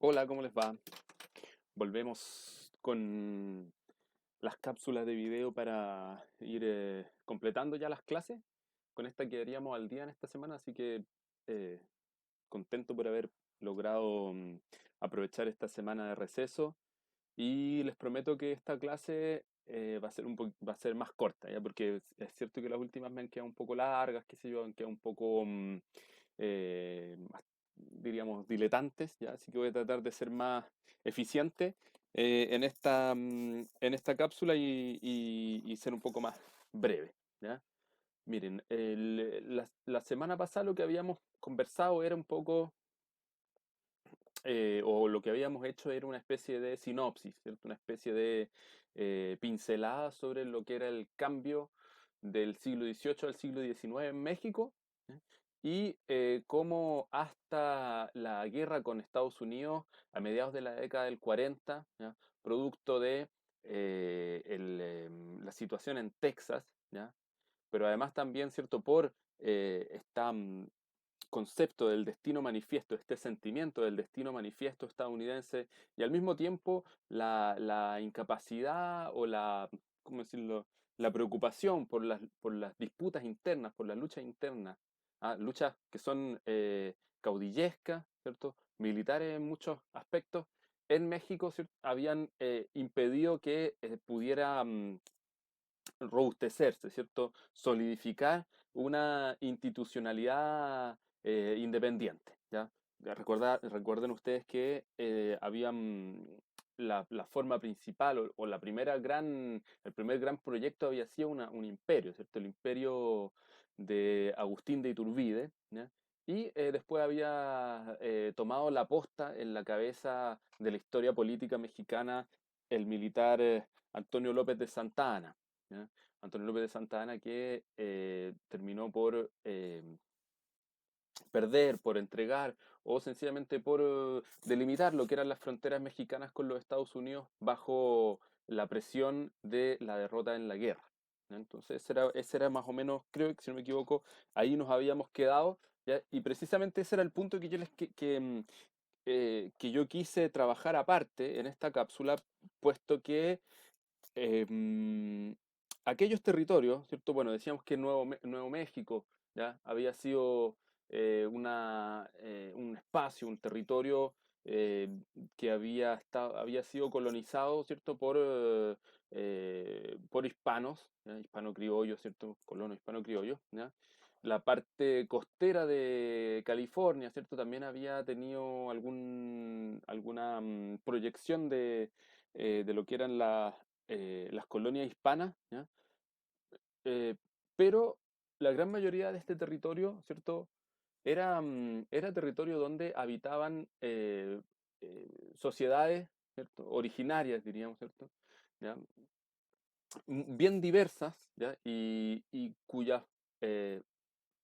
Hola, ¿cómo les va? Volvemos con las cápsulas de video para ir completando ya las clases. Con esta quedaríamos al día en esta semana, así que eh, contento por haber logrado aprovechar esta semana de receso y les prometo que esta clase va a ser va a ser más corta, ¿ya? Porque es cierto que las últimas me han quedado un poco largas, qué sé yo, han quedado un poco diríamos, diletantes, ¿ya? Así que voy a tratar de ser más eficiente en esta cápsula y ser un poco más breve, ¿ya? Miren, la semana pasada lo que habíamos conversado era un poco, o lo que habíamos hecho era una especie de sinopsis, ¿cierto? Una especie de pincelada sobre lo que era el cambio del siglo XVIII al siglo XIX en México, ¿eh? Y cómo hasta la guerra con Estados Unidos a mediados de la década del 40, ¿ya? Producto de la situación en Texas, ¿ya? Pero además también, ¿cierto? Por esta concepto del destino manifiesto, este sentimiento del destino manifiesto estadounidense y al mismo tiempo la incapacidad o ¿cómo decirlo? La preocupación por las disputas internas, por las luchas internas, luchas que son caudillescas, ¿cierto? Militares en muchos aspectos, en México, ¿cierto? Habían impedido que pudiera robustecerse, ¿cierto? Solidificar una institucionalidad independiente, ¿ya? Recuerden ustedes que habían la forma principal o la primera el primer gran proyecto había sido un imperio, ¿cierto? El imperio de Agustín de Iturbide, ¿ya? Y después había tomado la posta en la cabeza de la historia política mexicana el militar Antonio López de Santa Anna, ¿ya? Antonio López de Santa Anna que terminó por perder, por entregar o sencillamente por delimitar lo que eran las fronteras mexicanas con los Estados Unidos bajo la presión de la derrota en la guerra, ¿ya? Entonces ese era más o menos, creo que si no me equivoco, ahí nos habíamos quedado, ¿ya? Y precisamente ese era el punto que yo que yo quise trabajar aparte en esta cápsula, puesto que aquellos territorios, ¿cierto? Bueno, decíamos que Nuevo México, ¿ya? Había sido un espacio, un territorio eh, que había sido colonizado, ¿cierto? Por hispanos, ¿ya? Hispano-criollos, ¿cierto? Colonos hispano-criollos, ¿ya? La parte costera de California, ¿cierto? También había tenido alguna proyección de lo que eran las colonias hispanas, ¿ya? Eh, pero la gran mayoría de este territorio, ¿cierto? Era territorio donde habitaban sociedades, ¿cierto? Originarias, diríamos, ¿cierto? ¿Ya? Bien diversas, ¿ya? Y cuyas eh,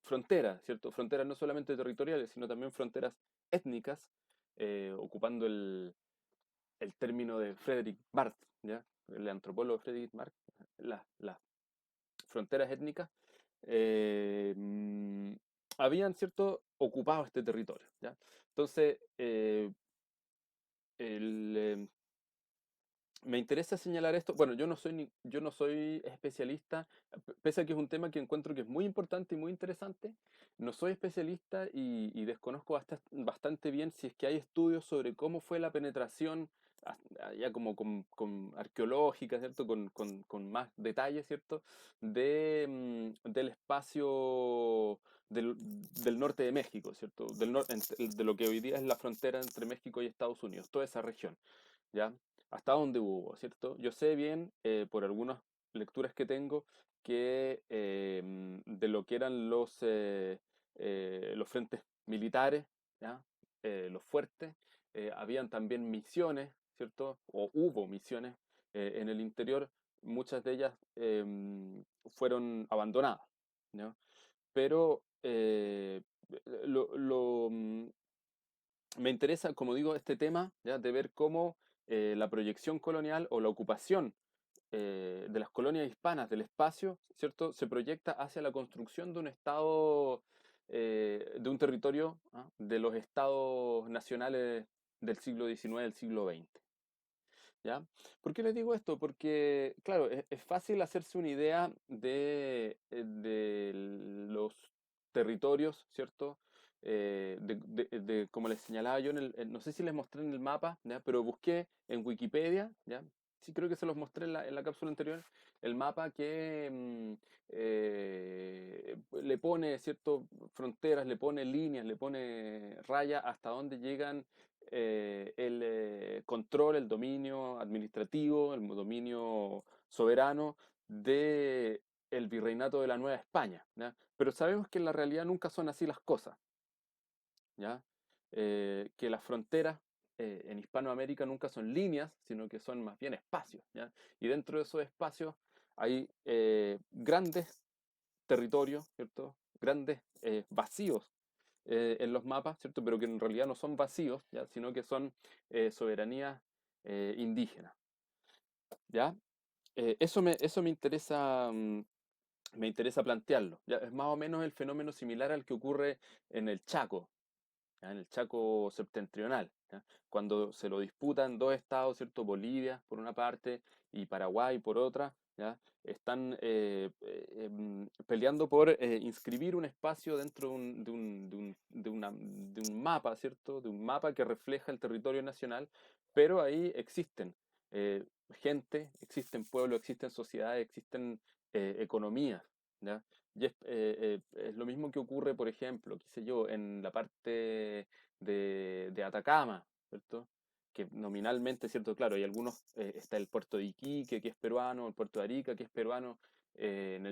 fronteras, ¿cierto? Fronteras no solamente territoriales, sino también fronteras étnicas, ocupando el término de Frederick Barth, ¿ya? El antropólogo Frederick Barth, las fronteras étnicas, eh, mm, habían, ¿cierto?, ocupado este territorio, ¿ya? Entonces, el, me interesa señalar esto. Bueno, yo no soy especialista, pese a que es un tema que encuentro que es muy importante y muy interesante. No soy especialista y desconozco bastante bien si es que hay estudios sobre cómo fue la penetración, ya como con arqueológica, ¿cierto? Con más detalle, ¿cierto? Del espacio del norte de México, ¿cierto? De lo que hoy día es la frontera entre México y Estados Unidos, toda esa región. ¿Ya? Hasta donde hubo, ¿cierto? Yo sé bien, por algunas lecturas que tengo, que de lo que eran los frentes militares, ¿ya? Los fuertes, habían también misiones, ¿cierto? O hubo misiones en el interior, muchas de ellas fueron abandonadas, ¿ya? Pero me interesa, como digo, este tema, ¿ya? De ver cómo la proyección colonial o la ocupación de las colonias hispanas del espacio, ¿cierto? Se proyecta hacia la construcción de un estado, de un territorio, ¿ah? De los estados nacionales del siglo XIX, del siglo XX. ¿Ya? ¿Por qué les digo esto? Porque, claro, es fácil hacerse una idea de los territorios, ¿cierto? Como les señalaba yo, no sé si les mostré en el mapa, ¿ya? Pero busqué en Wikipedia, ¿ya? Sí, creo que se los mostré en la cápsula anterior, el mapa que le pone, ¿cierto? Fronteras, le pone líneas, le pone rayas hasta dónde llegan el control, el dominio administrativo, el dominio soberano de el virreinato de la Nueva España, ¿ya? Pero sabemos que en la realidad nunca son así las cosas, ¿ya? Que las fronteras en Hispanoamérica nunca son líneas, sino que son más bien espacios, ¿ya? Y dentro de esos espacios hay grandes territorios, ¿cierto? Grandes vacíos en los mapas, ¿cierto? Pero que en realidad no son vacíos, ¿ya? Sino que son soberanías indígenas, ¿ya? Eso me interesa plantearlo, ¿ya? Es más o menos el fenómeno similar al que ocurre en el Chaco, ¿ya? En el Chaco septentrional, ¿ya? Cuando se lo disputan dos estados, ¿cierto? Bolivia por una parte y Paraguay por otra, ¿ya? Están peleando por inscribir un espacio dentro de un mapa, ¿cierto? De un mapa que refleja el territorio nacional, pero ahí existen eh, gente, existen pueblos, existen sociedades, existen economías, ¿ya? Y es lo mismo que ocurre, por ejemplo, qué sé yo, en la parte de Atacama, ¿cierto? Que nominalmente, ¿cierto? Claro, hay algunos, está el puerto de Iquique, que es peruano, el puerto de Arica, que es peruano, en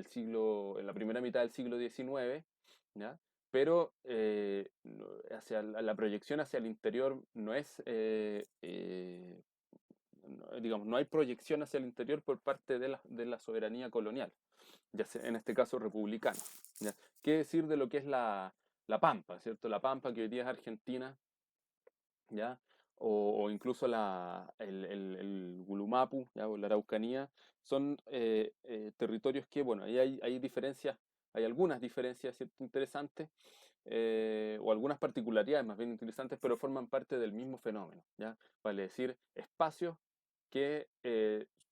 la primera mitad del siglo XIX, ¿ya? Pero hacia la proyección hacia el interior no es, digamos, no hay proyección hacia el interior por parte de la soberanía colonial, ya sea, en este caso republicana, ¿ya? ¿Qué decir de lo que es la Pampa, ¿cierto? La Pampa que hoy día es Argentina, ¿ya? O incluso el Gulumapu, ¿ya? O la Araucanía, son territorios que, bueno, ahí hay diferencias, hay algunas diferencias, ¿cierto? Interesantes, o algunas particularidades más bien interesantes, pero forman parte del mismo fenómeno, ¿ya? Vale decir, espacios que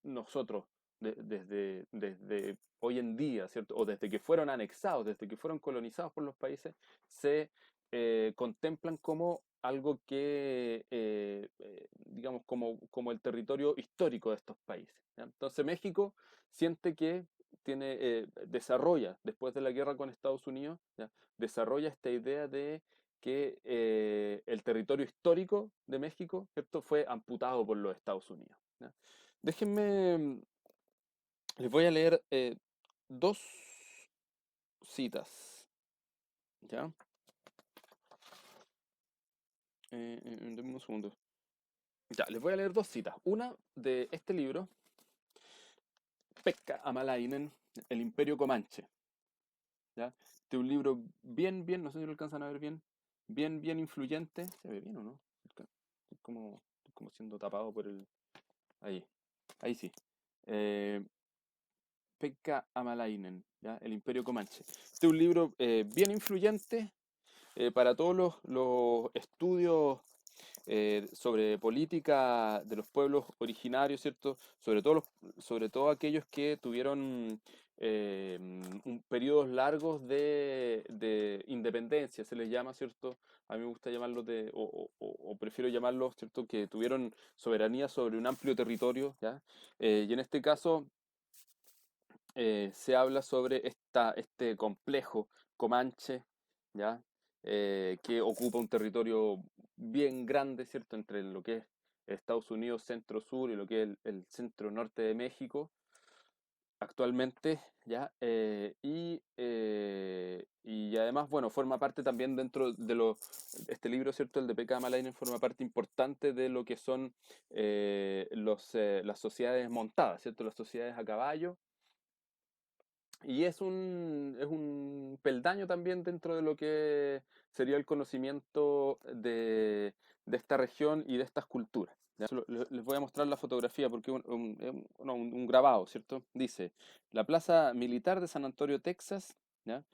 nosotros, desde hoy en día, ¿cierto? O desde que fueron anexados, desde que fueron colonizados por los países, se contemplan como algo que, digamos, como el territorio histórico de estos países, ¿ya? Entonces México siente que desarrolla, después de la guerra con Estados Unidos, ¿ya? Desarrolla esta idea de que el territorio histórico de México, ¿cierto? Fue amputado por los Estados Unidos, ¿ya? Déjenme, les voy a leer dos citas, ¿ya? Denme un segundo. Ya, les voy a leer dos citas. Una de este libro, Pekka Amalainen, El Imperio Comanche, ¿ya? De un libro bien, no sé si lo alcanzan a ver bien influyente. ¿Se ve bien o no? Estoy como siendo tapado por el... Ahí, ahí sí. Eh, Pekka Amalainen, ¿ya? El Imperio Comanche. Este es un libro bien influyente para todos los estudios sobre política de los pueblos originarios, ¿cierto? Sobre todo aquellos que tuvieron periodos largos de independencia, se les llama, ¿cierto? A mí me gusta llamarlos o prefiero llamarlos, ¿cierto? Que tuvieron soberanía sobre un amplio territorio, ¿ya? Y en este caso se habla sobre este complejo Comanche, ¿ya? Que ocupa un territorio bien grande, ¿cierto? Entre lo que es Estados Unidos centro-sur y lo que es el centro-norte de México actualmente, ¿ya? Y además, bueno, forma parte también dentro de este libro, ¿cierto? El de P.K. Malainen forma parte importante de lo que son las sociedades montadas, ¿cierto? Las sociedades a caballo, y es un peldaño también dentro de lo que sería el conocimiento de esta región y de estas culturas, ¿ya? Les voy a mostrar la fotografía porque no, un grabado, ¿cierto? Dice, la Plaza Militar de San Antonio, Texas, ¿ya?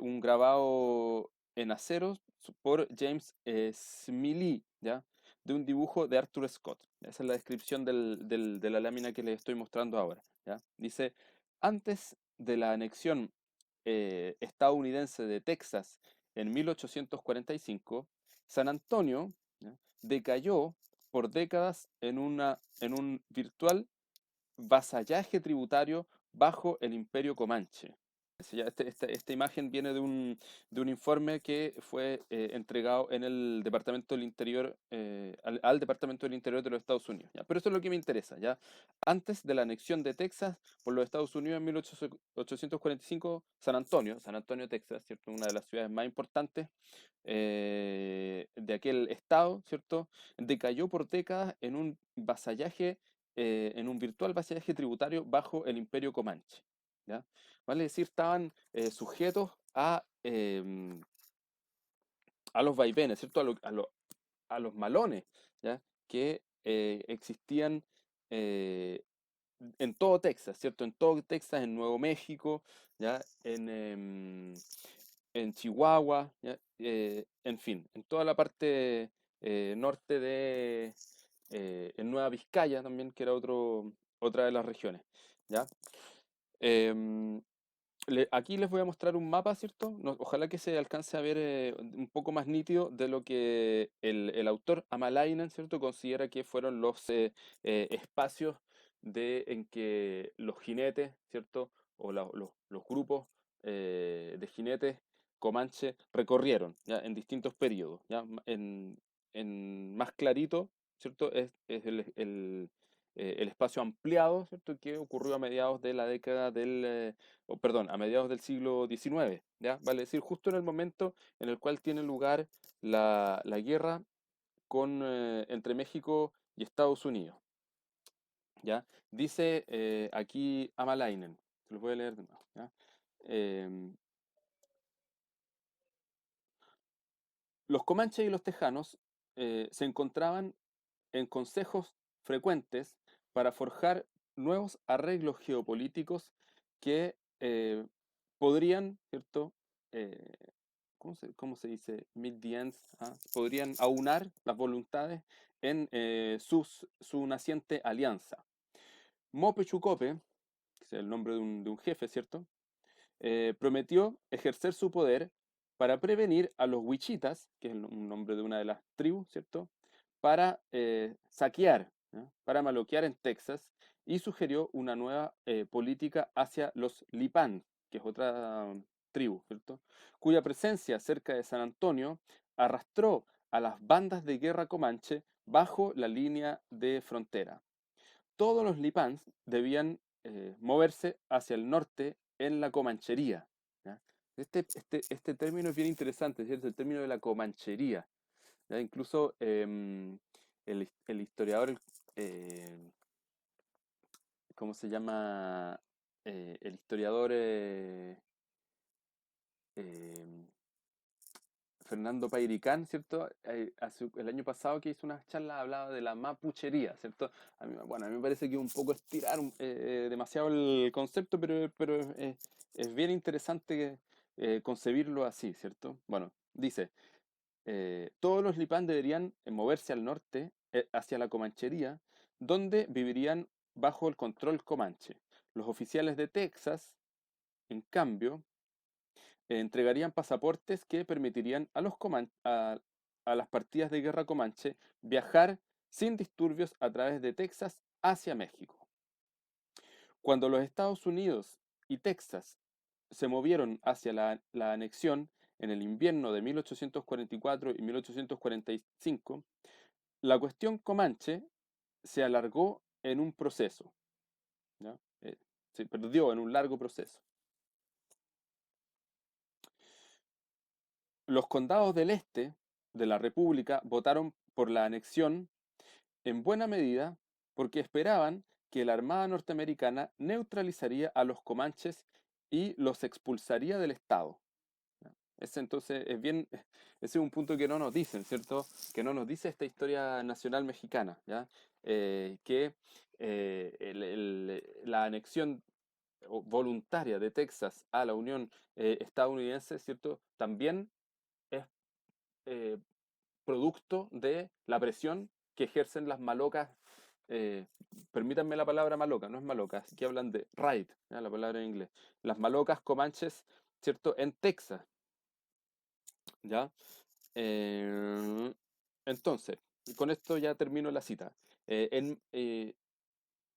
Un grabado en acero por James Smiley, ¿ya? de un dibujo de Arthur Scott. Esa es la descripción de la lámina que les estoy mostrando ahora. ¿Ya? Dice, antes de la anexión estadounidense de Texas en 1845, San Antonio, ¿ya?, decayó por décadas en un virtual vasallaje tributario bajo el Imperio Comanche. Esta imagen viene de un informe que fue entregado en el Departamento del Interior, al Departamento del Interior de los Estados Unidos. ¿Ya? Pero eso es lo que me interesa. ¿Ya? Antes de la anexión de Texas por los Estados Unidos en 1845, San Antonio, Texas, ¿cierto? Una de las ciudades más importantes de aquel estado, ¿cierto? Decayó por décadas en un virtual vasallaje tributario bajo el Imperio Comanche. ¿Ya? Vale decir, estaban sujetos a los vaivenes, ¿cierto? A los malones, ¿ya? Que existían eh, en todo Texas, ¿cierto? En todo Texas, en Nuevo México, ¿ya? En Chihuahua, ¿ya? En fin, en toda la parte norte en Nueva Vizcaya también, que era otra de las regiones, ¿ya? Em, Aquí les voy a mostrar un mapa, ¿cierto? Ojalá que se alcance a ver un poco más nítido de lo que el autor Amalainen, ¿cierto?, considera que fueron los espacios en que los jinetes, ¿cierto?, o los grupos de jinetes comanche recorrieron, ¿ya?, en distintos periodos, ¿ya? En más clarito, ¿cierto?, es el espacio ampliado, ¿cierto?, que ocurrió a mediados de la década a mediados del siglo XIX, ¿ya? Vale decir, justo en el momento en el cual tiene lugar la guerra entre México y Estados Unidos, ¿ya? Dice aquí Amalainen, se lo voy a leer de nuevo, ¿ya? Em, los comanches y los tejanos se encontraban en consejos frecuentes para forjar nuevos arreglos geopolíticos que podrían, ¿cierto? Eh, cómo se dice? Meet the ends, ¿ah? Podrían aunar las voluntades en su naciente alianza. Mope Chucope, que es el nombre de un jefe, ¿cierto? Prometió ejercer su poder para prevenir a los Wichitas, que es un nombre de una de las tribus, ¿cierto? Para saquear, ¿ya?, para maloquear en Texas, y sugirió una nueva política hacia los Lipan, que es otra tribu, ¿cierto?, cuya presencia cerca de San Antonio arrastró a las bandas de guerra comanche bajo la línea de frontera. Todos los Lipans debían moverse hacia el norte en la Comanchería. ¿Ya? Este término es bien interesante, ¿cierto? El término de la Comanchería. ¿Ya? Incluso el historiador, eh, ¿cómo se llama? El historiador eh, Fernando Pairicán, ¿cierto? El año pasado que hizo unas charlas hablaba de la mapuchería, ¿cierto? Bueno, a mí me parece que es un poco estirar demasiado el concepto, pero es bien interesante concebirlo así, ¿cierto? Bueno, dice, todos los Lipán deberían moverse al norte, hacia la Comanchería, donde vivirían bajo el control comanche. Los oficiales de Texas, en cambio, entregarían pasaportes que permitirían a las partidas de guerra comanche viajar sin disturbios a través de Texas hacia México. Cuando los Estados Unidos y Texas se movieron hacia la anexión en el invierno de 1844 y 1845, la cuestión comanche se alargó en un proceso, ¿ya? Se perdió en un largo proceso. Los condados del este de la República votaron por la anexión en buena medida porque esperaban que la Armada norteamericana neutralizaría a los comanches y los expulsaría del Estado. ¿Ya? Ese entonces es bien, ese es un punto que no nos dicen, ¿cierto? Que no nos dice esta historia nacional mexicana, ¿ya? Que la anexión voluntaria de Texas a la Unión estadounidense, ¿cierto? También es eh, producto de la presión que ejercen las malocas, eh, permítanme la palabra maloca, no es malocas, aquí hablan de raid, ¿ya? La palabra en inglés, las malocas comanches, ¿cierto? En Texas, ¿ya? Eh, entonces, con esto ya termino la cita.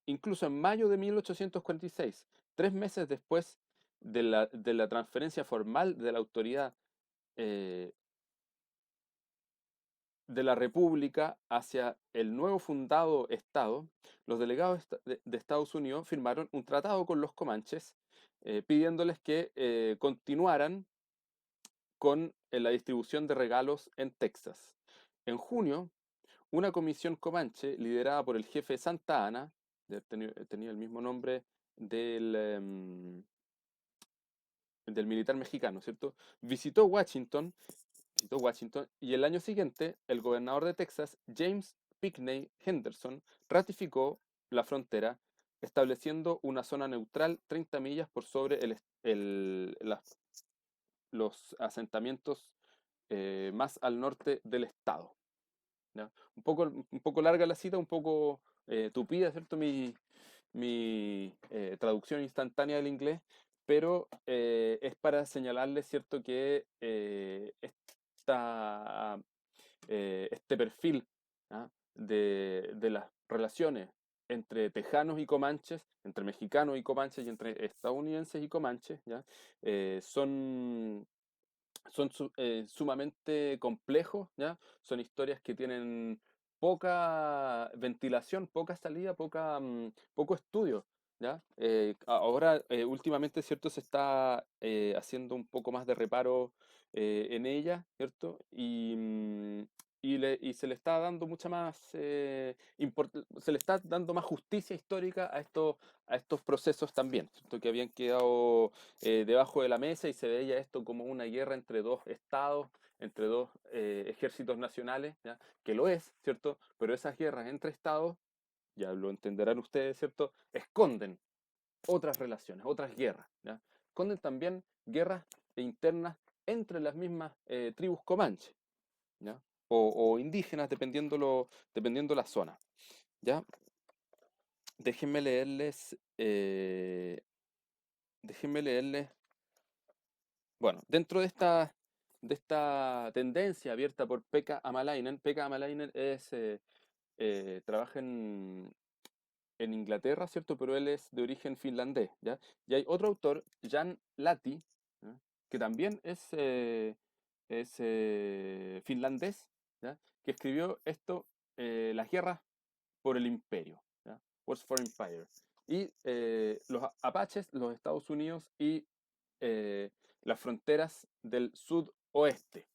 Incluso en mayo de 1846, 3 meses después de la transferencia formal de la autoridad eh, de la República hacia el nuevo fundado Estado, los delegados de Estados Unidos firmaron un tratado con los comanches, pidiéndoles que continuaran con la distribución de regalos en Texas. En junio, una comisión comanche, liderada por el jefe Santa Ana, tenía el mismo nombre del, del militar mexicano, ¿cierto? Visitó Washington y el año siguiente el gobernador de Texas, James Pinckney Henderson, ratificó la frontera, estableciendo una zona neutral 30 millas por sobre los asentamientos más al norte del estado. ¿Ya? Un poco larga la cita, un poco tupida, ¿cierto? Mi traducción instantánea del inglés, pero es para señalarles, ¿cierto?, que este perfil, ¿ah?, de las relaciones entre tejanos y comanches, entre mexicanos y comanches y entre estadounidenses y comanches, ¿ya? Son sumamente complejos, ¿ya? Son historias que tienen poca ventilación, poca salida, poco estudio, ¿ya? Ahora, últimamente, ¿cierto? Se está haciendo un poco más de reparo en ella, ¿cierto? Y se le está dando mucha más, se le está dando más justicia histórica a estos procesos también, ¿cierto? Que habían quedado debajo de la mesa y se veía esto como una guerra entre dos estados, entre dos ejércitos nacionales, ¿ya? Que lo es, ¿cierto? Pero esas guerras entre estados, ya lo entenderán ustedes, ¿cierto? Esconden otras relaciones, otras guerras, ¿ya? Esconden también guerras internas entre las mismas tribus comanches, ¿ya? O indígenas, dependiendo la zona, ¿ya? Déjenme leerles, déjenme leerles. Bueno, dentro de esta tendencia abierta por Pekka Amalainen trabaja en Inglaterra, ¿cierto? Pero él es de origen finlandés, ¿ya? Y hay otro autor, Jan Lati, ¿ya?, que también es finlandés, ¿ya?, que escribió esto, Las guerras por el imperio, ¿ya? Wars for Empire. Y los apaches, los Estados Unidos y eh, las fronteras del sudoeste,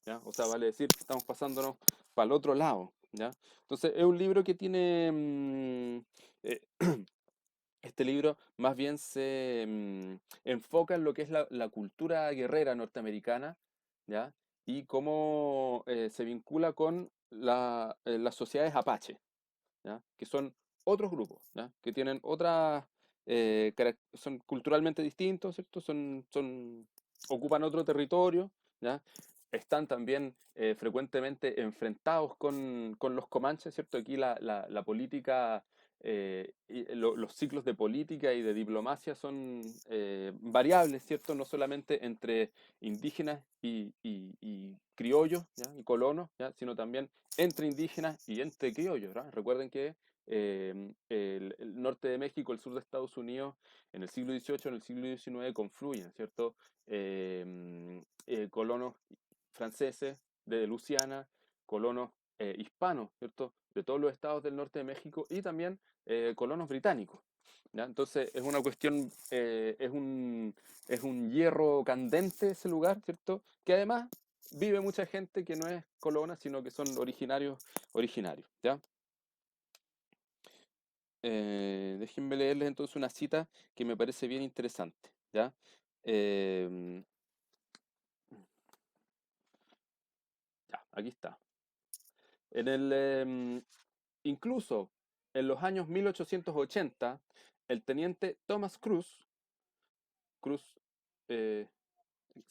¿ya? O sea, vale decir, estamos pasándonos para el otro lado, ¿ya? Entonces, es un libro que tiene, eh, este libro más bien se enfoca en lo que es la cultura guerrera norteamericana, ¿ya? Y cómo se vincula con las sociedades apache, ¿ya? Que son otros grupos, ¿ya? Que tienen otras, son culturalmente distintos, ¿cierto? Ocupan otro territorio, ¿ya? Están también frecuentemente enfrentados con los comanches, ¿cierto? Aquí la política, los ciclos de política y de diplomacia son variables, ¿cierto? No solamente entre indígenas y criollos, ¿ya? Y colonos, ¿ya? Sino también entre indígenas y entre criollos, ¿verdad? Recuerden que el norte de México, el sur de Estados Unidos, en el siglo XVIII, en el siglo XIX confluyen, ¿cierto? Colonos franceses de Luisiana, colonos hispanos, ¿cierto? De todos los estados del norte de México y también colonos británicos, ¿ya? Entonces es una cuestión, es un hierro candente ese lugar, ¿cierto? Que además vive mucha gente que no es colona, sino que son originarios, ¿ya? Déjenme leerles entonces una cita que me parece bien interesante, ¿ya? Em, ya, aquí está. En el, incluso en los años 1880, el teniente Thomas Cruz, eh,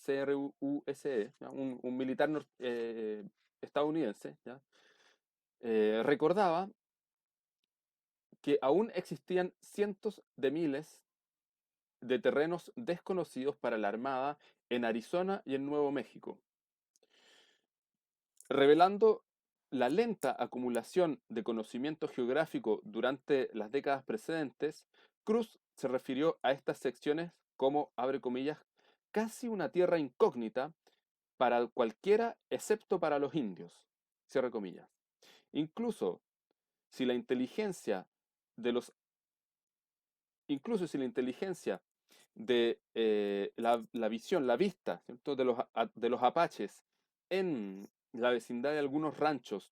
CRUSE, ¿ya?, un militar estadounidense, ¿ya?, recordaba que aún existían cientos de miles de terrenos desconocidos para la Armada en Arizona y en Nuevo México, revelando la lenta acumulación de conocimiento geográfico durante las décadas precedentes. Cruz se refirió a estas secciones como, abre comillas, casi una tierra incógnita para cualquiera excepto para los indios, cierre comillas. Incluso si la inteligencia de los incluso si la inteligencia de la visión, la vista, ¿cierto? De los apaches en la vecindad de algunos ranchos,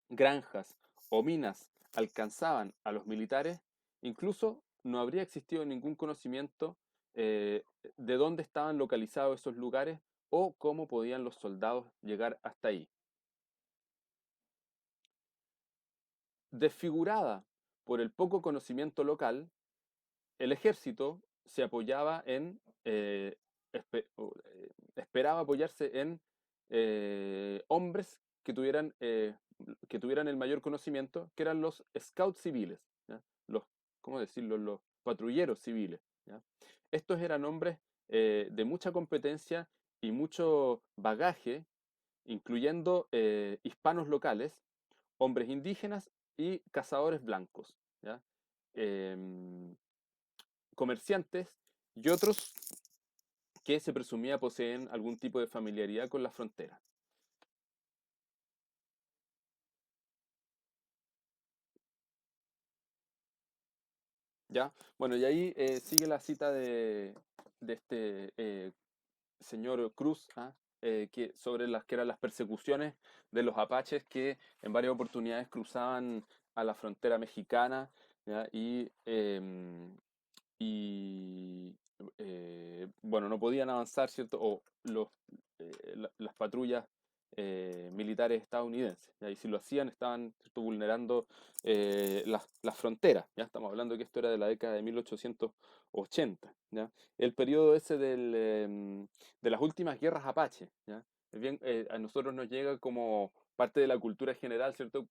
granjas o minas alcanzaban a los militares, incluso no habría existido ningún conocimiento eh, de dónde estaban localizados esos lugares o cómo podían los soldados llegar hasta ahí. Desfigurada por el poco conocimiento local, el ejército se apoyaba en, esperaba apoyarse en hombres que tuvieran el mayor conocimiento, que eran los scouts civiles, ¿ya? Los, ¿cómo decirlo? Los patrulleros civiles, ¿ya? Estos eran hombres de mucha competencia y mucho bagaje, incluyendo hispanos locales, hombres indígenas y cazadores blancos, ¿ya? Em, Comerciantes y otros que se presumía poseen algún tipo de familiaridad con la frontera. ¿Ya? Bueno, y ahí sigue la cita de este señor Cruz, ¿ah? Sobre las que eran las persecuciones de los apaches que en varias oportunidades cruzaban a la frontera mexicana, ¿ya? Y bueno, no podían avanzar, ¿cierto? O las patrullas militares estadounidenses, ¿ya? Y si lo hacían estaban, ¿cierto?, vulnerando las fronteras, ¿ya? Estamos hablando que esto era de la década de 1880, ¿ya? El periodo ese de las últimas guerras apache, ¿ya? Bien, a nosotros nos llega como parte de la cultura general, ¿cierto?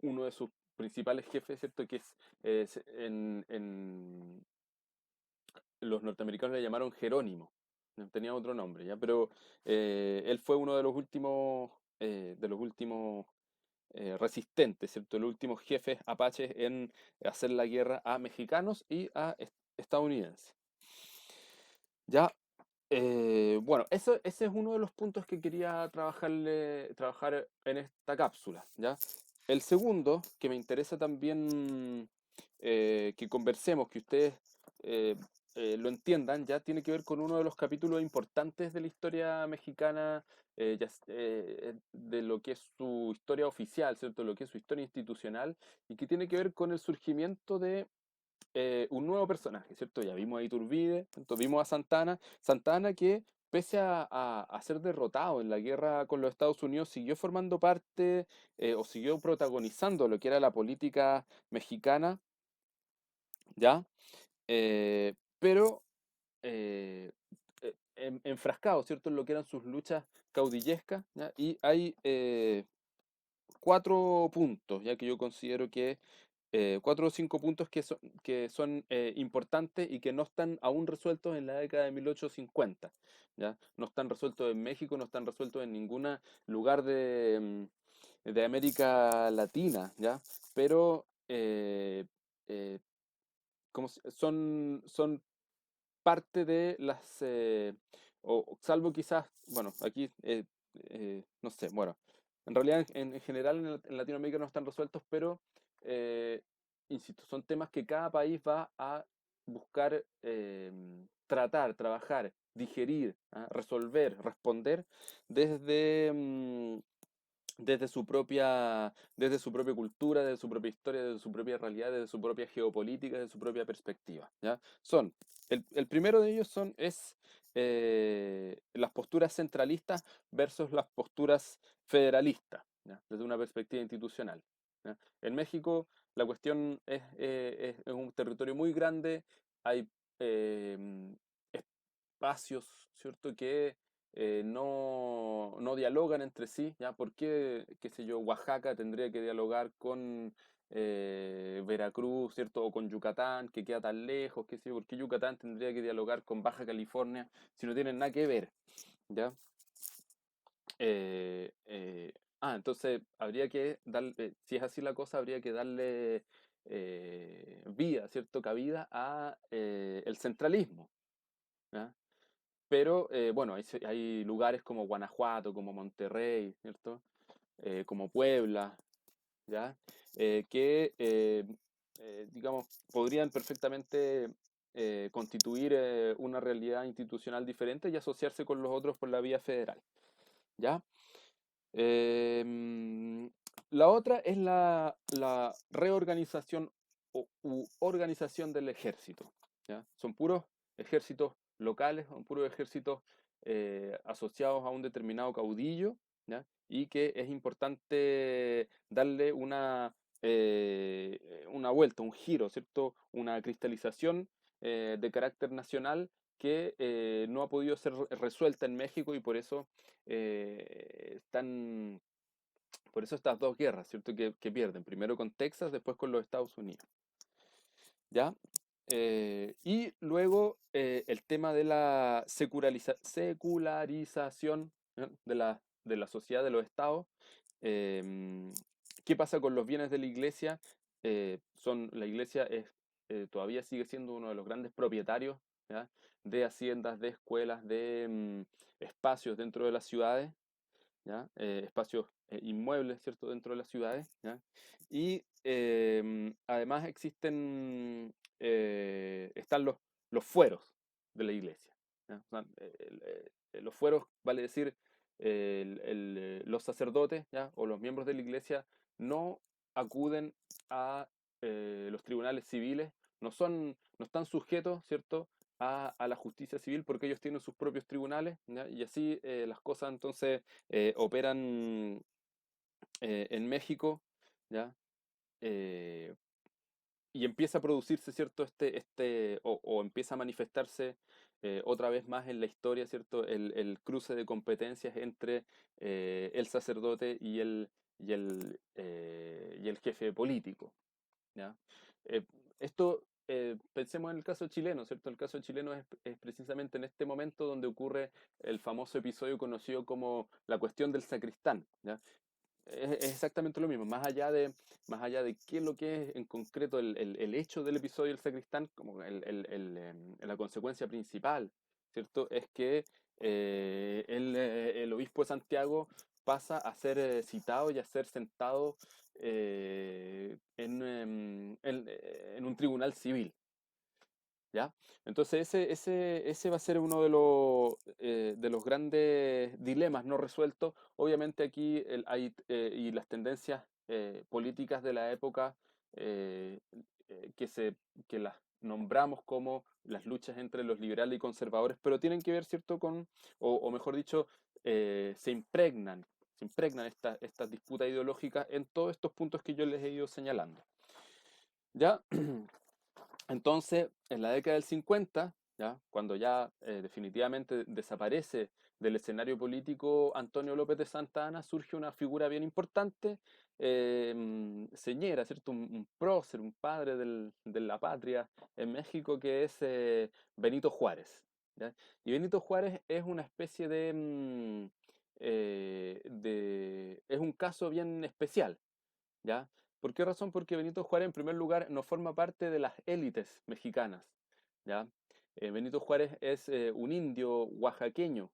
Uno de sus principales jefes, ¿cierto? Que en los norteamericanos le llamaron Jerónimo, no tenía otro nombre, ¿ya? Pero él fue uno de los últimos resistentes, ¿cierto? Los últimos jefes apaches en hacer la guerra a mexicanos y a estadounidenses. Ya, bueno, ese es uno de los puntos que quería trabajar en esta cápsula, ¿ya? El segundo, que me interesa también que conversemos, que ustedes eh, lo entiendan, ya tiene que ver con uno de los capítulos importantes de la historia mexicana, de lo que es su historia oficial, ¿cierto? Lo que es su historia institucional, y que tiene que ver con el surgimiento de un nuevo personaje, ¿cierto? Ya vimos a Iturbide, ¿cierto? Vimos a Santana que pese a ser derrotado en la guerra con los Estados Unidos, siguió formando parte o siguió protagonizando lo que era la política mexicana, ¿ya? Pero enfrascado, ¿cierto? En lo que eran sus luchas caudillescas, ¿ya? Y hay cuatro puntos, ya que yo considero que cuatro o cinco puntos que son importantes y que no están aún resueltos en la década de 1850, ¿ya? No están resueltos en México, no están resueltos en ningún lugar de América Latina, ¿ya? Pero son parte de o salvo quizás, bueno, aquí, no sé, bueno, en realidad en general en Latinoamérica no están resueltos, pero, eh, insisto, son temas que cada país va a buscar tratar, trabajar, digerir, ¿ah? Resolver, responder desde, desde su propia cultura, desde su propia historia, desde su propia realidad, desde su propia geopolítica, desde su propia perspectiva, ¿ya? El primero de ellos es las posturas centralistas versus las posturas federalistas, ¿ya? Desde una perspectiva institucional, ¿ya? En México la cuestión es un territorio muy grande, hay eh, espacios, ¿cierto? Que no dialogan entre sí, ¿ya? ¿Por qué, qué sé yo, Oaxaca tendría que dialogar con Veracruz, ¿cierto? O con Yucatán, que queda tan lejos, qué sé yo, ¿por qué Yucatán tendría que dialogar con Baja California si no tienen nada que ver, ¿ya? Entonces habría que darle, si es así la cosa, habría que darle vida, ¿cierto? Cabida a el centralismo, ¿ya? Pero bueno, hay lugares como Guanajuato, como Monterrey, ¿cierto? Como Puebla, ¿ya? Que, digamos, podrían perfectamente constituir una realidad institucional diferente y asociarse con los otros por la vía federal, ¿ya? Em, la otra es la reorganización u organización del ejército, ¿ya? Son puros ejércitos locales, son puros ejércitos asociados a un determinado caudillo, ¿ya? Y que es importante darle una vuelta, un giro, ¿cierto? Una cristalización de carácter nacional que no ha podido ser resuelta en México y están, por eso estas dos guerras, ¿cierto? Que pierden, primero con Texas, después con los Estados Unidos, ¿ya? Y luego el tema de la secularización, ¿ya? De la sociedad de los estados. Em, ¿Qué pasa con los bienes de la iglesia? La iglesia todavía sigue siendo uno de los grandes propietarios, ¿ya? De haciendas, de escuelas, de espacios dentro de las ciudades, ¿ya? Espacios inmuebles, ¿cierto?, dentro de las ciudades, ¿ya? Y además están los fueros de la iglesia, ¿ya? O sea, los fueros, vale decir, los sacerdotes, ¿ya? O los miembros de la iglesia no acuden a los tribunales civiles, no están sujetos, ¿cierto?, a la justicia civil porque ellos tienen sus propios tribunales, ¿ya? Y así las cosas entonces operan en México, ¿ya? Eh, y empieza a producirse, ¿cierto? O empieza a manifestarse otra vez más en la historia, ¿cierto? El cruce de competencias entre el sacerdote y el jefe político, ¿ya? Eh, Pensemos en el caso chileno, ¿cierto? El caso chileno es precisamente en este momento donde ocurre el famoso episodio conocido como la cuestión del sacristán, ¿ya? Es exactamente lo mismo, más allá de qué es lo que es en concreto el hecho del episodio del sacristán, como la consecuencia principal, ¿cierto? Es que el obispo de Santiago pasa a ser citado y a ser sentado en un tribunal civil, ¿ya? Entonces ese va a ser uno de los grandes dilemas no resueltos. Obviamente aquí y las tendencias políticas de la época eh, eh, que, se, que las nombramos como las luchas entre los liberales y conservadores, pero tienen que ver, ¿cierto?, o mejor dicho, se impregnan estas disputas ideológicas en todos estos puntos que yo les he ido señalando. ¿Ya? Entonces, en la década del 50, ¿ya? Cuando ya definitivamente desaparece del escenario político Antonio López de Santa Anna, surge una figura bien importante, señera, ¿cierto? Un prócer, un padre de la patria en México, que es Benito Juárez, ¿ya? Y Benito Juárez es una especie es un caso bien especial, ¿ya? ¿Por qué razón? Porque Benito Juárez, en primer lugar, no forma parte de las élites mexicanas, ¿ya? Benito Juárez es un indio oaxaqueño,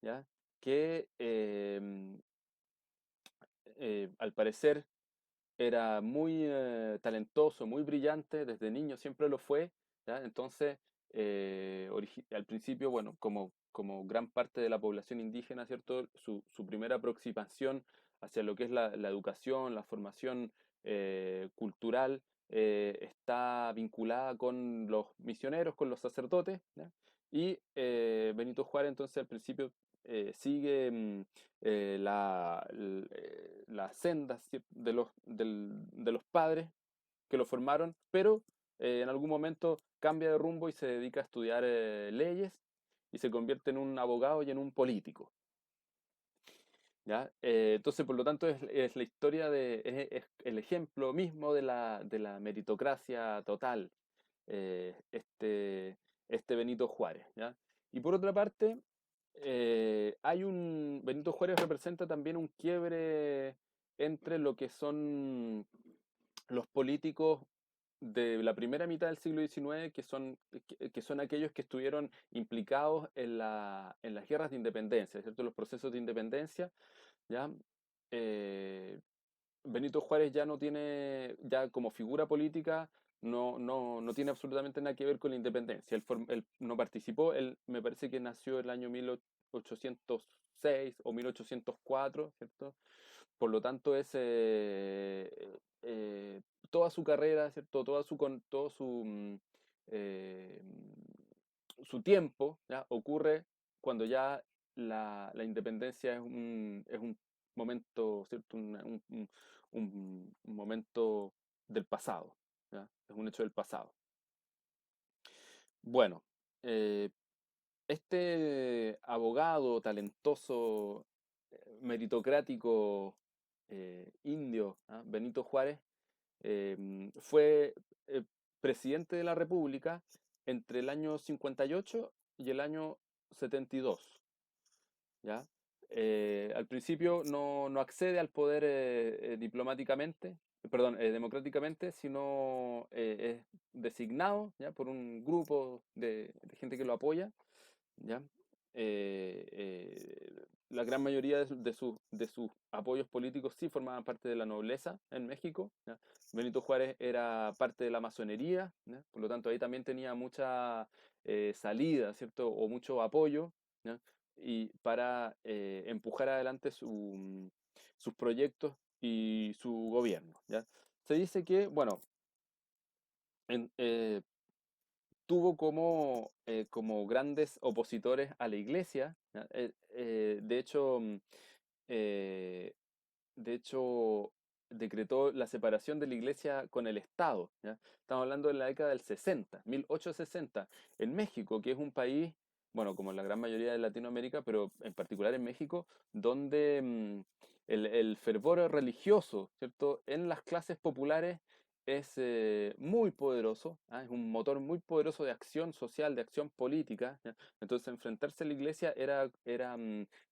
¿ya? Que al parecer era muy talentoso, muy brillante, desde niño siempre lo fue, ¿ya? Entonces, al principio, bueno, como gran parte de la población indígena, ¿cierto? Su primera aproximación hacia lo que es la educación, la formación cultural, está vinculada con los misioneros, con los sacerdotes, ¿ya? Y Benito Juárez entonces al principio sigue las sendas, ¿sí?, de los padres que lo formaron, pero en algún momento cambia de rumbo y se dedica a estudiar leyes y se convierte en un abogado y en un político. ¿Ya? Entonces, por lo tanto, es la historia es el ejemplo mismo de la meritocracia total, este Benito Juárez, ¿ya? Y por otra parte, Benito Juárez representa también un quiebre entre lo que son los políticos de la primera mitad del siglo XIX, que son aquellos que estuvieron implicados en las guerras de independencia, ¿cierto? Los procesos de independencia, ¿ya? Eh, Benito Juárez ya no tiene, ya como figura política, no tiene absolutamente nada que ver con la independencia. Él no participó, él me parece que nació el año 1806 o 1804, ¿cierto? Por lo tanto, toda su carrera, ¿cierto? Todo eh, su tiempo, ¿ya? Ocurre cuando ya la independencia es un momento, ¿cierto? Un momento del pasado, ¿ya? Es un hecho del pasado. Bueno, eh, este abogado talentoso, meritocrático, indio, ¿ah? Benito Juárez, fue eh, presidente de la República entre el año 58 y el año 72, ¿ya? Al principio no accede al poder diplomáticamente, perdón, democráticamente, sino es designado, ¿ya? Por un grupo de gente que lo apoya, ¿ya? La gran mayoría de sus apoyos políticos sí formaban parte de la nobleza en México, ¿ya? Benito Juárez era parte de la masonería, ¿ya? Por lo tanto ahí también tenía mucha salida, ¿cierto? O mucho apoyo, ¿ya? Y para empujar adelante sus proyectos y su gobierno, ¿ya? Se dice que, bueno, en, tuvo como grandes opositores a la iglesia, ¿ya? Eh, de hecho, decretó la separación de la iglesia con el Estado, ¿ya? Estamos hablando de la década del 60, 1860, en México, que es un país, bueno, como en la gran mayoría de Latinoamérica, pero en particular en México, donde el fervor religioso, ¿cierto? En las clases populares es muy poderoso, ¿ah? Es un motor muy poderoso de acción social, de acción política, ¿ya? Entonces enfrentarse a la iglesia era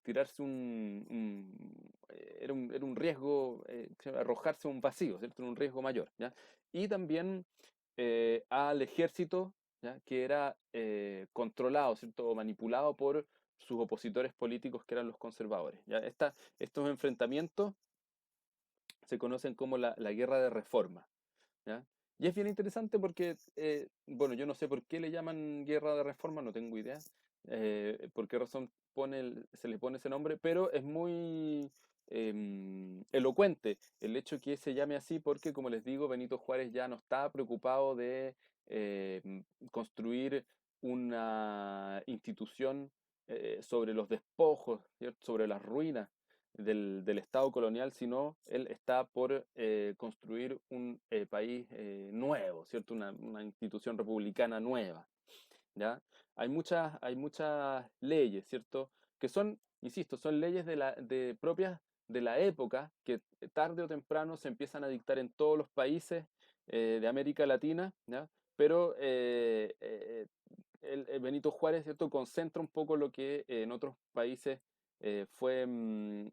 tirarse era un riesgo, arrojarse a un vacío, ¿cierto? Era un riesgo mayor, ¿ya? Y también al ejército, ¿ya? Que era controlado, ¿cierto? O manipulado por sus opositores políticos que eran los conservadores, ¿ya? Estos enfrentamientos se conocen como la Guerra de Reforma, ¿ya? Y es bien interesante porque, bueno, yo no sé por qué le llaman guerra de reforma, no tengo idea, por qué razón se le pone ese nombre, pero es muy elocuente el hecho que se llame así porque, como les digo, Benito Juárez ya no está preocupado de construir una institución sobre los despojos, ¿cierto? Sobre las ruinas del Estado colonial, sino él está por construir un país nuevo, ¿cierto? Una institución republicana nueva, ¿ya? Hay muchas leyes, ¿cierto? Que son, insisto, son leyes propias de la época que tarde o temprano se empiezan a dictar en todos los países de América Latina, ¿ya? Pero el Benito Juárez, ¿cierto? Concentra un poco lo que en otros países fue un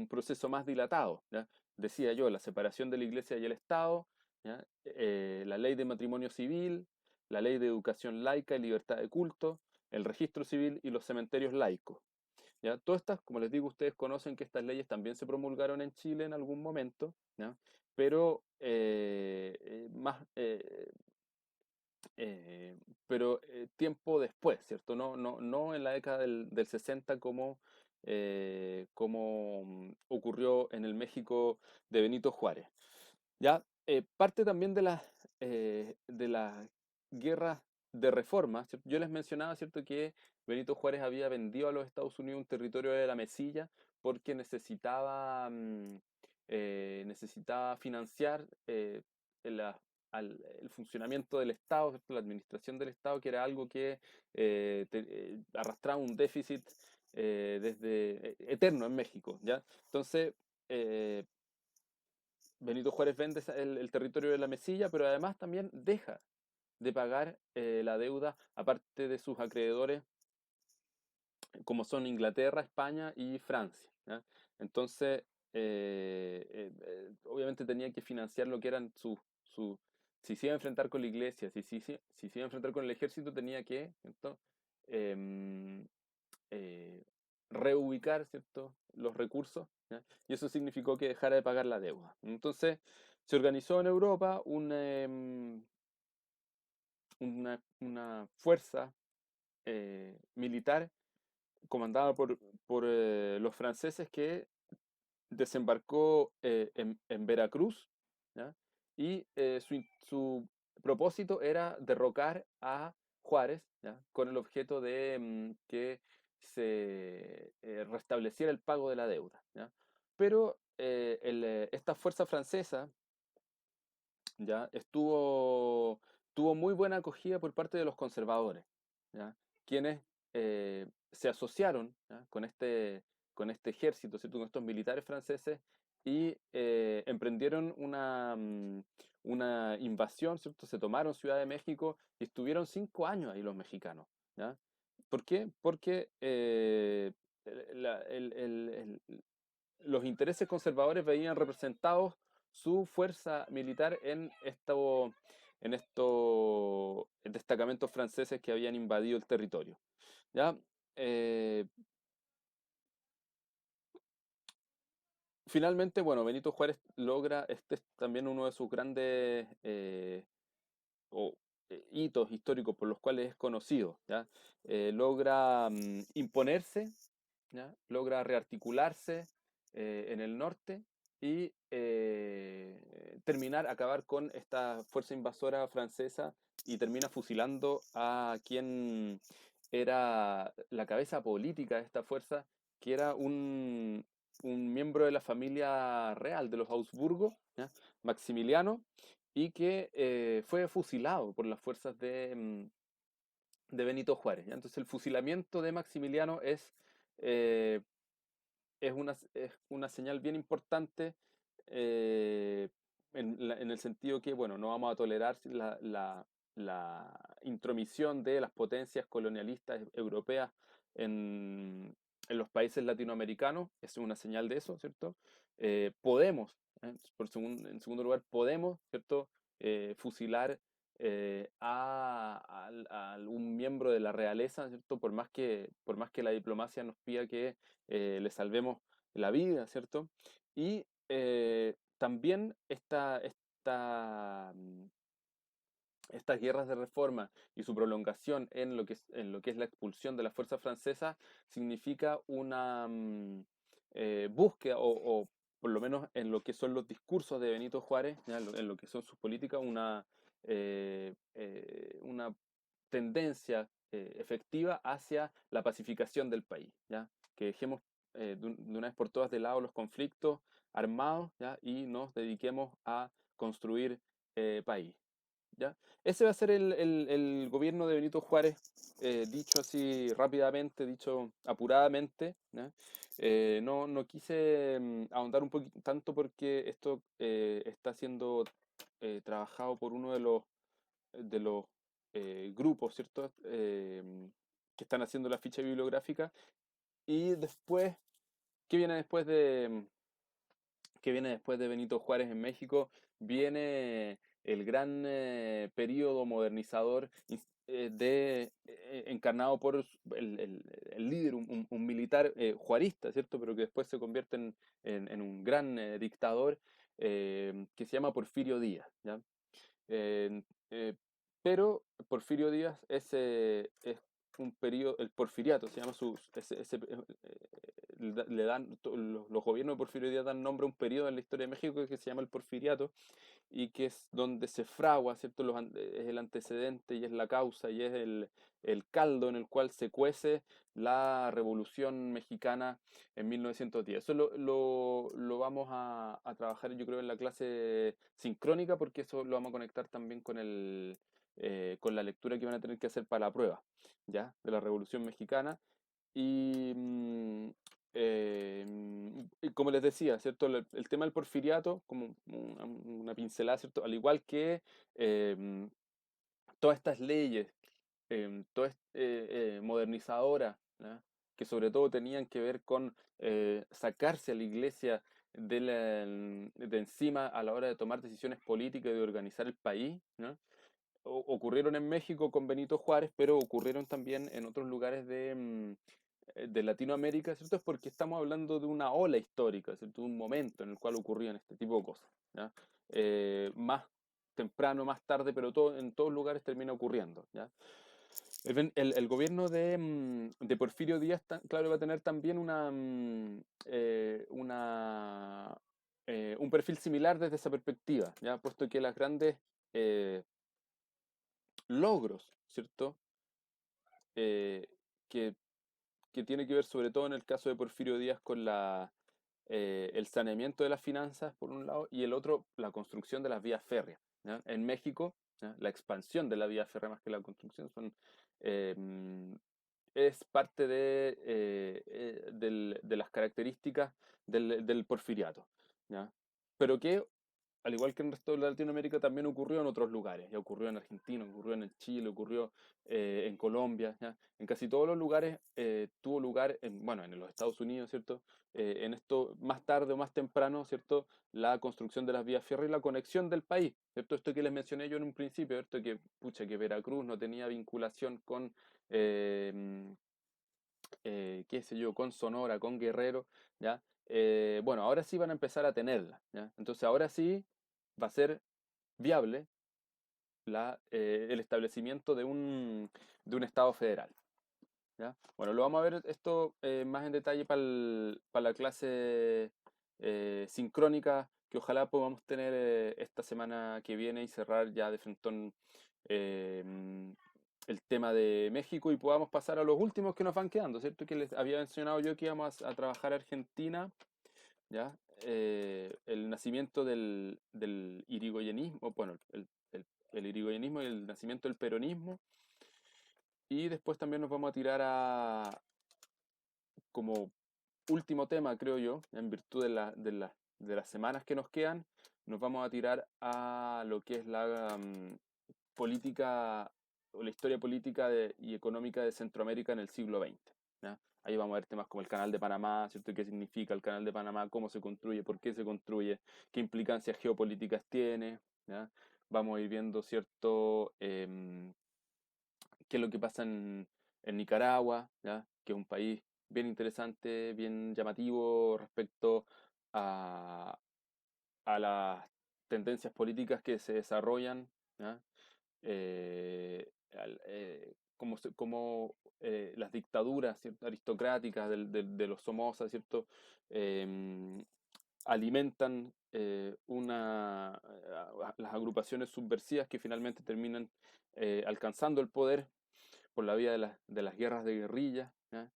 proceso más dilatado, ¿ya? Decía yo, la separación de la iglesia y el Estado, ¿ya? La ley de matrimonio civil, la ley de educación laica y libertad de culto, el registro civil y los cementerios laicos, ¿ya? Todas estas, como les digo, ustedes conocen que estas leyes también se promulgaron en Chile en algún momento, ¿ya? Pero eh, tiempo después, ¿cierto? No en la década del 60 como ocurrió en el México de Benito Juárez. Ya, parte también de las guerras de reforma, ¿cierto? Yo les mencionaba, ¿cierto?, que Benito Juárez había vendido a los Estados Unidos un territorio de la Mesilla porque necesitaba financiar el funcionamiento del Estado, ¿cierto? La administración del Estado, que era algo que arrastraba un déficit desde eterno en México, ¿ya? Entonces, eh, Benito Juárez vende el territorio de la Mesilla, pero además también deja de pagar la deuda, aparte de sus acreedores, como son Inglaterra, España y Francia, ¿ya? Entonces, obviamente tenía que financiar lo que eran si se iba a enfrentar con la iglesia, si se iba a enfrentar con el ejército, tenía que, ¿cierto? Em, eh, Reubicar, ¿cierto? Los recursos, ¿ya? Y eso significó que dejara de pagar la deuda. Entonces, se organizó en Europa una fuerza militar comandada por los franceses que desembarcó en Veracruz, ¿ya? Y su propósito era derrocar a Juárez, ¿ya? Con el objeto de que se restableciera el pago de la deuda, ¿ya? Pero esta fuerza francesa ¿ya? Tuvo muy buena acogida por parte de los conservadores, ¿ya? Quienes se asociaron, ¿ya? Con este ejército, ¿cierto? Con estos militares franceses y emprendieron una invasión, ¿cierto? Se tomaron Ciudad de México y estuvieron 5 años ahí los mexicanos, ¿ya? ¿Por qué? Porque la- los intereses conservadores veían representados su fuerza militar en estos destacamentos franceses que habían invadido el territorio. ¿Ya? Eh, Finalmente, bueno, Benito Juárez logra, este es también uno de sus grandes o hitos históricos por los cuales es conocido, ¿ya? Logra imponerse, ¿ya? Logra rearticularse en el norte y acabar con esta fuerza invasora francesa y termina fusilando a quien era la cabeza política de esta fuerza, que era un miembro de la familia real de los Habsburgo, ¿ya? Maximiliano, y que fue fusilado por las fuerzas de Benito Juárez, ¿ya? Entonces el fusilamiento de Maximiliano eh, es una señal bien importante eh, en el sentido que, bueno, no vamos a tolerar la intromisión de las potencias colonialistas europeas en los países latinoamericanos, es una señal de eso, ¿cierto? Podemos, en segundo lugar, podemos, ¿cierto? Fusilar a un miembro de la realeza, ¿cierto? Por más que la diplomacia nos pida que le salvemos la vida, ¿cierto? Y también estas guerras de reforma y su prolongación en lo que es la expulsión de la fuerza francesa significa una búsqueda, o por lo menos en lo que son los discursos de Benito Juárez, ¿ya? En lo que son sus políticas, una tendencia efectiva hacia la pacificación del país, ¿ya? Que dejemos de una vez por todas de lado los conflictos armados, ¿ya? Y nos dediquemos a construir país, ¿ya? Ese va a ser el gobierno de Benito Juárez, dicho así rápidamente, dicho apuradamente, ¿ya? No quise ahondar un poquito tanto porque esto está siendo trabajado por uno de los grupos, ¿cierto? Que están haciendo la ficha bibliográfica. Y después, ¿qué viene después que viene después de Benito Juárez en México? Viene el gran periodo modernizador encarnado por el líder, un militar juarista, ¿cierto? Pero que después se convierte en un gran dictador que se llama Porfirio Díaz, ¿ya? Eh, eh, pero Porfirio Díaz es un periodo, el Porfiriato, se llama le dan, los gobiernos de Porfirio Díaz dan nombre a un periodo en la historia de México que se llama el Porfiriato, y que es donde se fragua, ¿cierto? Es el antecedente y es la causa y es el caldo en el cual se cuece la Revolución Mexicana en 1910. Eso lo vamos a trabajar, yo creo, en la clase sincrónica, porque eso lo vamos a conectar también con la lectura que van a tener que hacer para la prueba, ¿ya? De la Revolución Mexicana. Y, y como les decía, ¿cierto? El tema del porfiriato, como una pincelada, ¿cierto? Al igual que eh, todas estas leyes, todas modernizadoras, ¿ya? Que sobre todo tenían que ver con sacarse a la iglesia de encima a la hora de tomar decisiones políticas y de organizar el país, ¿no? Ocurrieron en México con Benito Juárez, pero ocurrieron también en otros lugares de Latinoamérica, ¿cierto? Es porque estamos hablando de una ola histórica, ¿cierto? De un momento en el cual ocurrían este tipo de cosas, ¿ya? Más temprano, más tarde, pero en todos lugares termina ocurriendo, ¿ya? El gobierno de Porfirio Díaz, claro, va a tener también un perfil similar desde esa perspectiva, ¿ya? Puesto que las grandes eh, logros, ¿cierto? Eh, que, que tiene que ver sobre todo en el caso de Porfirio Díaz con el saneamiento de las finanzas, por un lado, y el otro, la construcción de las vías férreas, ¿ya? En México, ¿ya? La expansión de la vía férrea más que la construcción eh, es parte de las características del porfiriato, ¿ya? Pero que, al igual que en el resto de Latinoamérica, también ocurrió en otros lugares. Ya ocurrió en Argentina, ocurrió en Chile, ocurrió en Colombia, ¿ya? En casi todos los lugares tuvo lugar, bueno, en los Estados Unidos, ¿cierto? En esto, más tarde o más temprano, ¿cierto? La construcción de las vías férreas y la conexión del país, ¿cierto? Esto que les mencioné yo en un principio, ¿cierto? Que, pucha, que Veracruz no tenía vinculación con eh, qué sé yo, con Sonora, con Guerrero, ¿ya? Bueno, ahora sí van a empezar a tenerla, ¿ya? Entonces ahora sí va a ser viable el establecimiento de un Estado federal, ¿ya? Bueno, lo vamos a ver esto más en detalle para la clase sincrónica que ojalá podamos tener esta semana que viene y cerrar ya de frente el tema de México y podamos pasar a los últimos que nos van quedando, ¿cierto? Que les había mencionado yo que íbamos a trabajar Argentina, ¿ya? El nacimiento del irigoyenismo, bueno, el irigoyenismo y el nacimiento del peronismo, y después también nos vamos a tirar como último tema, creo yo, en virtud de las semanas que nos quedan, nos vamos a tirar a lo que es la política o la historia política y económica de Centroamérica en el siglo XX, ¿ya? Ahí vamos a ver temas como el Canal de Panamá, ¿cierto? ¿Qué significa el Canal de Panamá? ¿Cómo se construye? ¿Por qué se construye? ¿Qué implicancias geopolíticas tiene? ¿Ya? Vamos a ir viendo, ¿cierto? Qué es lo que pasa en Nicaragua, ¿ya? Que es un país bien interesante, bien llamativo respecto a, a las tendencias políticas que se desarrollan, ¿ya? Cómo las dictaduras, ¿cierto? Aristocráticas de los Somoza, ¿cierto? Em, alimentan las agrupaciones subversivas que finalmente terminan alcanzando el poder por la vía de las guerras de guerrilla, ¿ya?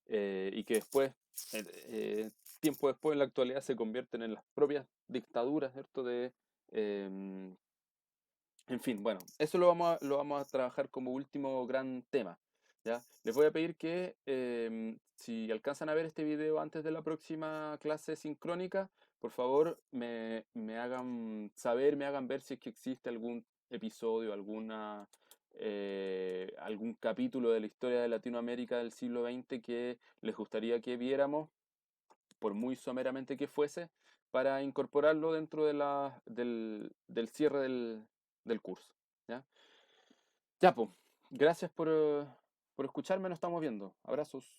Y que después, eh, eh, tiempo después, en la actualidad, se convierten en las propias dictaduras, ¿cierto? Em, en fin, bueno, eso lo vamos a trabajar como último gran tema, ¿ya? Les voy a pedir que si alcanzan a ver este video antes de la próxima clase sincrónica, por favor me hagan saber, me hagan ver si es que existe algún episodio, algún capítulo de la historia de Latinoamérica del siglo XX que les gustaría que viéramos, por muy someramente que fuese, para incorporarlo dentro del cierre del curso. ¿Ya? Ya, pues, gracias por escucharme, nos estamos viendo. Abrazos.